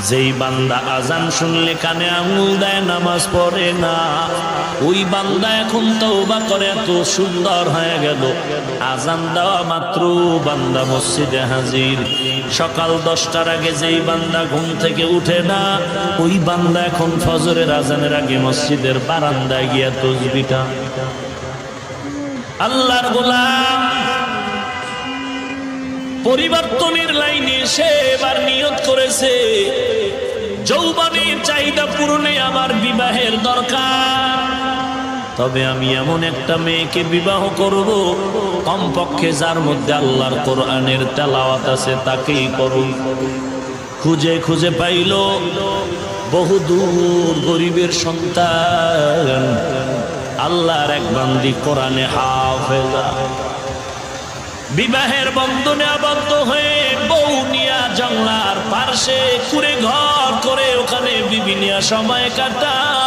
যেই বান্দা আজান শুনলে কানে আঙুল দেয় নামাজ পড়ে না, ওই বান্দা এখন তওবা করে এত সুন্দর হয়ে গেল, আজান দেওয়া মাত্র বান্দা মসজিদে হাজির। সকাল 10টার আগে যেই বান্দা ঘুম থেকে উঠে না, ওই বান্দা এখন ফজরের আজানের আগে মসজিদের বারান্দায় গিয়া তাসবিহটা। আল্লাহর গোলাম পরিবর্তনের লাইনে সে এবার নিয়ত করেছে, যৌবনের চাহিদা পূরণে আমার বিবাহের দরকার, তবে আমি এমন একটা মেয়েকে বিবাহ করব কমপক্ষে যার মধ্যে আল্লাহর কোরআনের তেলাওয়াত আছে তাকেই করুন। খুঁজে খুঁজে পাইল বহু দূর গরিবের সন্তান, আল্লাহর এক বান্দি কোরআনে হাফেজা, বিবাহের বন্ধনে আবদ্ধ হয়ে বউ নিয়া জঙ্গলার পার্শ্বে কুড়ে ঘর করে ওখানে বিবি নিয়া সময় কাটায়।